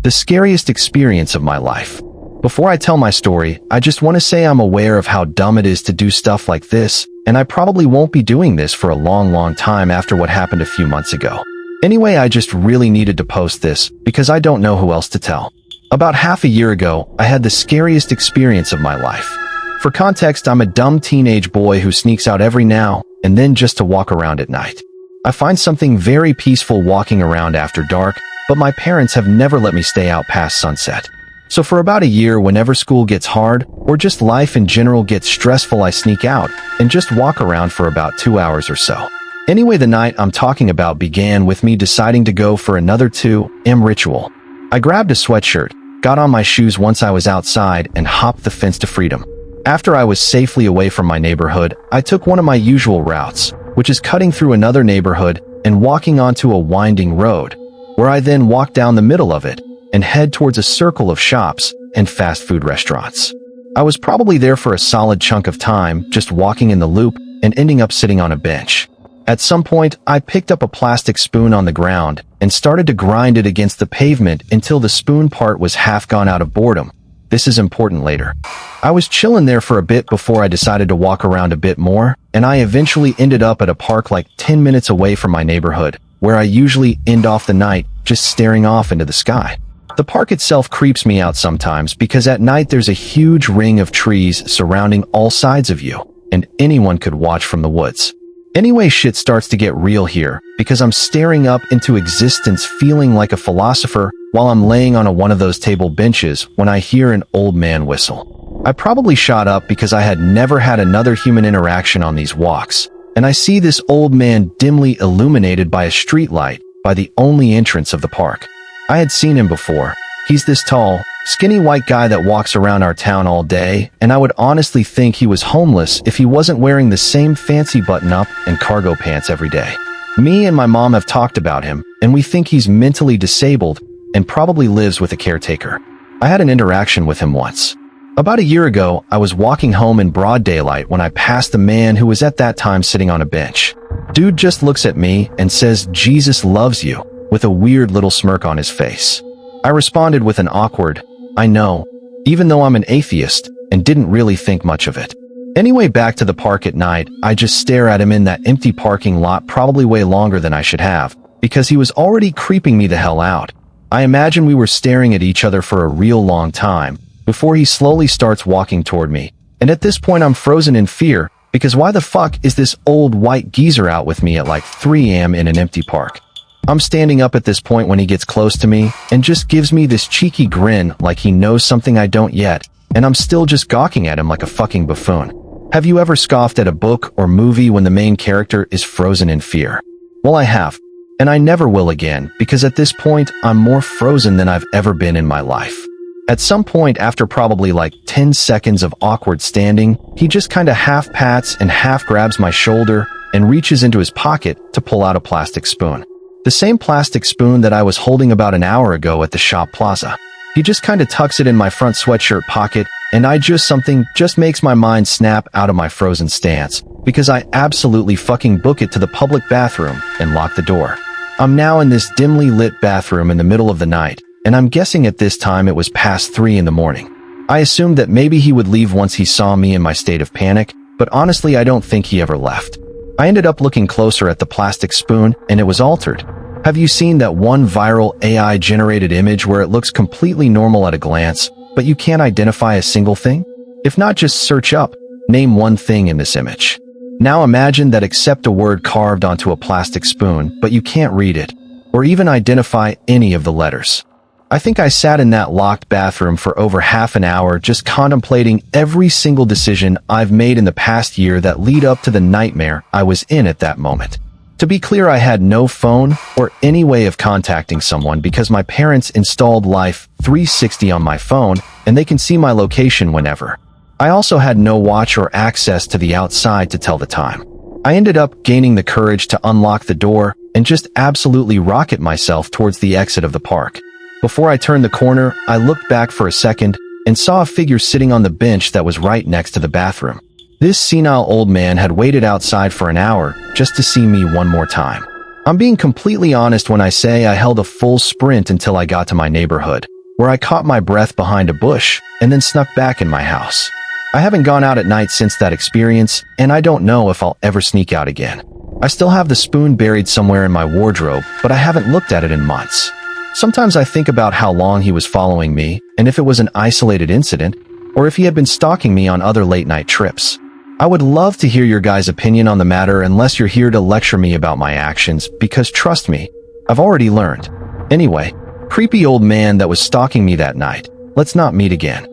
The scariest experience of my life. Before I tell my story, I just want to say I'm aware of how dumb it is to do stuff like this, and I probably won't be doing this for a long time after what happened a few months ago. Anyway, I just really needed to post this because I don't know who else to tell. About half a year ago, I had the scariest experience of my life. For context, I'm a dumb teenage boy who sneaks out every now and then just to walk around at night. I find something very peaceful walking around after dark, but my parents have never let me stay out past sunset. So for about a year, whenever school gets hard, or just life in general gets stressful, I sneak out and just walk around for about 2 hours or so. Anyway, the night I'm talking about began with me deciding to go for another 2 AM ritual. I grabbed a sweatshirt, got on my shoes once I was outside, and hopped the fence to freedom. After I was safely away from my neighborhood, I took one of my usual routes, which is cutting through another neighborhood and walking onto a winding road, where I then walk down the middle of it and head towards a circle of shops and fast food restaurants. I was probably there for a solid chunk of time, just walking in the loop and ending up sitting on a bench. At some point, I picked up a plastic spoon on the ground and started to grind it against the pavement until the spoon part was half gone out of boredom. This is important later. I was chilling there for a bit before I decided to walk around a bit more, and I eventually ended up at a park like 10 minutes away from my neighborhood, where I usually end off the night just staring off into the sky. The park itself creeps me out sometimes because at night there's a huge ring of trees surrounding all sides of you, and anyone could watch from the woods. Anyway, shit starts to get real here because I'm staring up into existence feeling like a philosopher while I'm laying on one of those table benches when I hear an old man whistle. I probably shot up because I had never had another human interaction on these walks, and I see this old man dimly illuminated by a street light by the only entrance of the park. I had seen him before. He's this tall, skinny white guy that walks around our town all day, and I would honestly think he was homeless if he wasn't wearing the same fancy button-up and cargo pants every day. Me and my mom have talked about him, and we think he's mentally disabled and probably lives with a caretaker. I had an interaction with him once. About a year ago, I was walking home in broad daylight when I passed a man who was at that time sitting on a bench. Dude just looks at me and says, "Jesus loves you," with a weird little smirk on his face. I responded with an awkward, "I know," even though I'm an atheist, and didn't really think much of it. Anyway, back to the park at night, I just stare at him in that empty parking lot probably way longer than I should have, because he was already creeping me the hell out. I imagine we were staring at each other for a real long time, before he slowly starts walking toward me, and at this point I'm frozen in fear, because why the fuck is this old white geezer out with me at like 3 AM in an empty park? I'm standing up at this point when he gets close to me, and just gives me this cheeky grin like he knows something I don't yet, and I'm still just gawking at him like a fucking buffoon. Have you ever scoffed at a book or movie when the main character is frozen in fear? Well, I have, and I never will again, because at this point, I'm more frozen than I've ever been in my life. At some point, after probably like 10 seconds of awkward standing, he just kinda half pats and half grabs my shoulder and reaches into his pocket to pull out a plastic spoon. The same plastic spoon that I was holding about an hour ago at the shop plaza. He just kinda tucks it in my front sweatshirt pocket, and something just makes my mind snap out of my frozen stance, because I absolutely fucking book it to the public bathroom and lock the door. I'm now in this dimly lit bathroom in the middle of the night, and I'm guessing at this time it was past 3 in the morning. I assumed that maybe he would leave once he saw me in my state of panic, but honestly I don't think he ever left. I ended up looking closer at the plastic spoon, and it was altered. Have you seen that one viral AI-generated image where it looks completely normal at a glance, but you can't identify a single thing? If not, just search up, name one thing in this image. Now imagine that except a word carved onto a plastic spoon, but you can't read it, or even identify any of the letters. I think I sat in that locked bathroom for over half an hour just contemplating every single decision I've made in the past year that lead up to the nightmare I was in at that moment. To be clear, I had no phone or any way of contacting someone because my parents installed Life 360 on my phone and they can see my location whenever. I also had no watch or access to the outside to tell the time. I ended up gaining the courage to unlock the door and just absolutely rocket myself towards the exit of the park. Before I turned the corner, I looked back for a second and saw a figure sitting on the bench that was right next to the bathroom. This senile old man had waited outside for an hour just to see me one more time. I'm being completely honest when I say I held a full sprint until I got to my neighborhood, where I caught my breath behind a bush and then snuck back in my house. I haven't gone out at night since that experience, and I don't know if I'll ever sneak out again. I still have the spoon buried somewhere in my wardrobe, but I haven't looked at it in months. Sometimes I think about how long he was following me, and if it was an isolated incident, or if he had been stalking me on other late-night trips. I would love to hear your guys' opinion on the matter unless you're here to lecture me about my actions, because trust me, I've already learned. Anyway, creepy old man that was stalking me that night, let's not meet again.